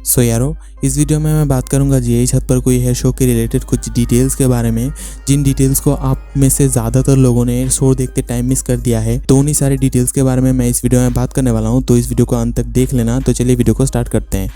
सो यारो, इस वीडियो में मैं बात करूंगा जीआई छत पर कोई है शो के रिलेटेड कुछ डिटेल्स के बारे में, जिन डिटेल्स को आप में से ज़्यादातर लोगों ने शो देखते टाइम मिस कर दिया है। तो उन्हीं सारे डिटेल्स के बारे में मैं इस वीडियो में बात करने वाला हूं, तो इस वीडियो को अंत तक देख लेना। तो चलिए वीडियो को स्टार्ट करते हैं।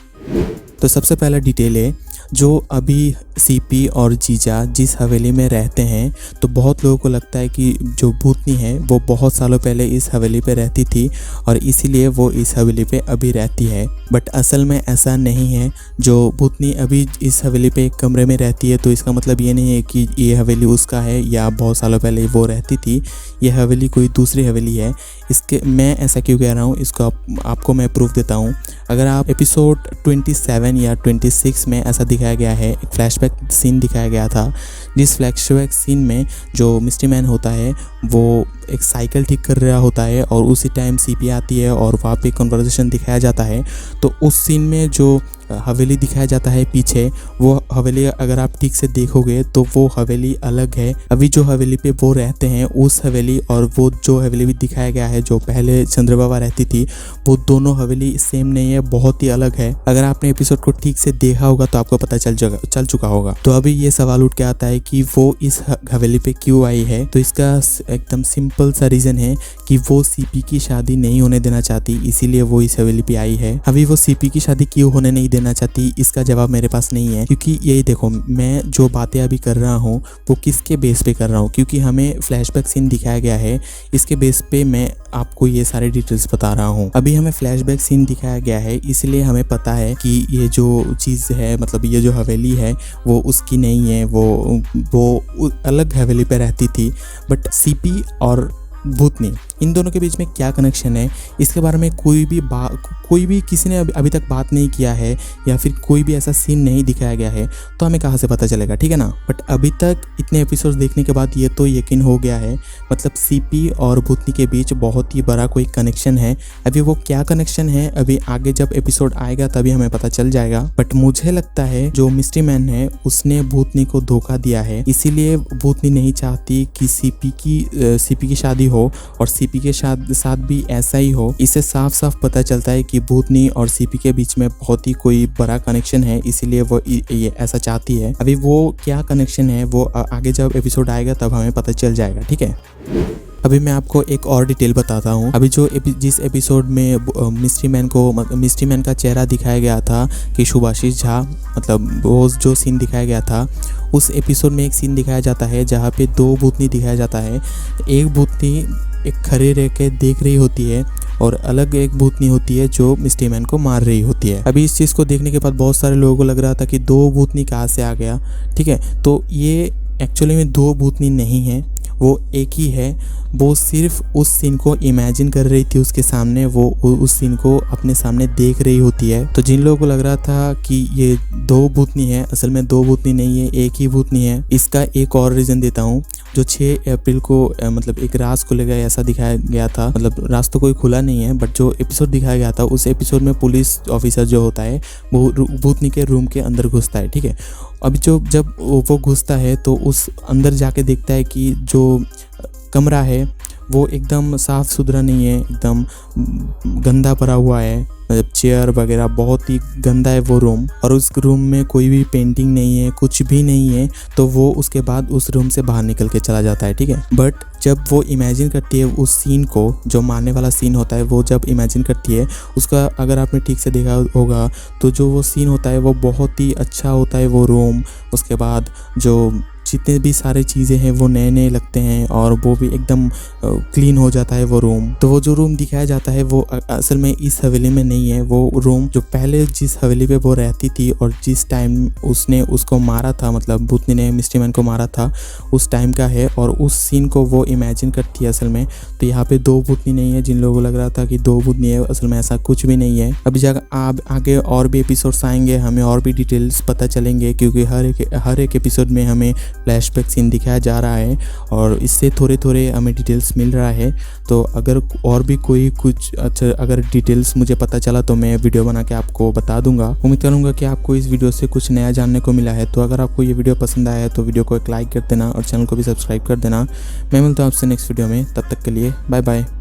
तो सबसे पहला डिटेल है, जो अभी सीपी और जीजा जिस हवेली में रहते हैं, तो बहुत लोगों को लगता है कि जो भूतनी है वो बहुत सालों पहले इस हवेली पे रहती थी और इसीलिए वो इस हवेली पे अभी रहती है। बट असल में ऐसा नहीं है। जो भूतनी अभी इस हवेली पे एक कमरे में रहती है, तो इसका मतलब ये नहीं है कि ये हवेली उसका है या बहुत सालों पहले वो रहती थी। ये हवेली कोई दूसरी हवेली है। इसके मैं ऐसा क्यों कह रहा हूँ, इसको आपको मैं प्रूफ देता हूँ। अगर आप एपिसोड 27 या 26 में ऐसा दिखाया गया है, एक फ्लैशबैक सीन दिखाया गया था, जिस फ्लैशबैक सीन में जो मिस्ट्री मैन होता है वो एक साइकिल ठीक कर रहा होता है और उसी टाइम सीपी आती है और वहाँ पे कन्वर्सेशन दिखाया जाता है। तो उस सीन में जो हवेली दिखाया जाता है पीछे, वो हवेली अगर आप ठीक से देखोगे तो वो हवेली अलग है। अभी जो हवेली पे वो रहते हैं उस हवेली और वो जो हवेली भी दिखाया गया है जो पहले चंद्रबाबा रहती थी, वो दोनों हवेली सेम नहीं है, बहुत ही अलग है। अगर आपने एपिसोड को ठीक से देखा होगा तो आपको पता चल चुका होगा। तो अभी ये सवाल उठ के आता है कि वो इस हवेली पे क्यों आई है। तो इसका एकदम सिंपल सा रीजन है कि वो सीपी की शादी नहीं होने देना चाहती, इसीलिए वो इस हवेली पे आई है। अभी वो सीपी की शादी क्यों होने नहीं देना चाहती, इसका जवाब मेरे पास नहीं है, क्योंकि यही देखो, मैं जो बातें अभी कर रहा हूँ वो किसके बेस पे कर रहा हूँ, क्योंकि हमें फ्लैशबैक सीन दिखाया गया है, इसके बेस पे मैं आपको ये सारे डिटेल्स बता रहा हूँ। अभी हमें फ्लैशबैक सीन दिखाया गया है, इसलिए हमें पता है कि ये जो चीज़ है, मतलब ये जो हवेली है वो उसकी नहीं है, वो अलग हवेली पे रहती थी। बट सीपी और भूतनी, इन दोनों के बीच में क्या कनेक्शन है, इसके बारे में कोई भी किसी ने अभी तक बात नहीं किया है या फिर कोई भी ऐसा सीन नहीं दिखाया गया है, तो हमें कहाँ से पता चलेगा, ठीक है ना। बट अभी तक इतने एपिसोड्स देखने के बाद ये तो यकीन हो गया है, मतलब सीपी और भूतनी के बीच बहुत ही बड़ा कोई कनेक्शन है। अभी वो क्या कनेक्शन है, अभी आगे जब एपिसोड आएगा तभी हमें पता चल जाएगा। बट मुझे लगता है जो मिस्ट्री मैन है उसने भूतनी को धोखा दिया है, इसीलिए भूतनी नहीं चाहती कि सीपी की शादी हो और सीपी के साथ भी ऐसा ही हो। इससे साफ साफ पता चलता है कि भूतनी और सीपी के बीच में बहुत ही कोई बड़ा कनेक्शन है, इसीलिए वो ये ऐसा चाहती है। अभी वो क्या कनेक्शन है वो आगे जब एपिसोड आएगा तब हमें पता चल जाएगा, ठीक है। अभी मैं आपको एक और डिटेल बताता हूँ। अभी जिस एपिसोड में मिस्ट्री मैन का चेहरा दिखाया गया था कि शुभाशीष झा, मतलब वो जो सीन दिखाया गया था, उस एपिसोड में एक सीन दिखाया जाता है जहाँ पे दो भूतनी दिखाया जाता है। एक भूतनी एक खड़े रह के देख रही होती है और अलग एक भूतनी होती है जो मिस्ट्री मैन को मार रही होती है। अभी इस चीज़ को देखने के बाद बहुत सारे लोगों को लग रहा था कि दो भूतनी कहाँ से आ गया, ठीक है। तो ये एक्चुअली में दो भूतनी नहीं है, वो एक ही है। वो सिर्फ उस सीन को इमेजिन कर रही थी उसके सामने, वो उस सीन को अपने सामने देख रही होती है। तो जिन लोगों को लग रहा था कि ये दो भूतनी है, असल में दो भूतनी नहीं है, एक ही भूतनी है। इसका एक और रीज़न देता हूँ। जो 6 अप्रैल को मतलब एक राज खुलेगा ऐसा दिखाया गया था, मतलब राज तो कोई खुला नहीं है, बट जो एपिसोड दिखाया गया था उस एपिसोड में पुलिस ऑफिसर जो होता है वो भूतनी के रूम के अंदर घुसता है, ठीक है। अभी जब वो घुसता है तो उस अंदर जाके देखता है कि जो कमरा है वो एकदम साफ़ सुथरा नहीं है, एकदम गंदा पड़ा हुआ है, मतलब चेयर वगैरह बहुत ही गंदा है वो रूम, और उस रूम में कोई भी पेंटिंग नहीं है, कुछ भी नहीं है। तो वो उसके बाद उस रूम से बाहर निकल के चला जाता है, ठीक है। बट जब वो इमेजिन करती है उस सीन को, जो मारने वाला सीन होता है, वो जब इमेजिन करती है उसका, अगर आपने ठीक से देखा होगा तो जो वो सीन होता है वो बहुत ही अच्छा होता है वो रूम। उसके बाद जो जितने भी सारे चीज़ें हैं वो नए नए लगते हैं और वो भी एकदम क्लीन हो जाता है वो रूम। तो वो जो रूम दिखाया जाता है वो असल में इस हवेली में नहीं है। वो रूम जो पहले जिस हवेली पे वो रहती थी और जिस टाइम उसने उसको मारा था, मतलब भूतनी ने मिस्ट्री मैन को मारा था, उस टाइम का है और उस सीन को वो इमेजिन करती है असल में। तो यहाँ पे दो भूतनी नहीं है। जिन लोगों को लग रहा था कि दो भूतनी है, असल में ऐसा कुछ भी नहीं है। अभी जाकर आगे और भी एपिसोड्स आएंगे, हमें और भी डिटेल्स पता चलेंगे, क्योंकि हर एक एपिसोड में हमें फ्लैशबैक सीन दिखाया जा रहा है और इससे थोड़े हमें डिटेल्स मिल रहा है। तो अगर और भी कोई कुछ अच्छा अगर डिटेल्स मुझे पता चला तो मैं वीडियो बना के आपको बता दूंगा। उम्मीद करूंगा कि आपको इस वीडियो से कुछ नया जानने को मिला है। तो अगर आपको ये वीडियो पसंद आया है तो वीडियो को एक लाइक कर देना और चैनल को भी सब्सक्राइब कर देना। मैं मिलता हूँ आपसे नेक्स्ट वीडियो में, तब तक के लिए बाय बाय।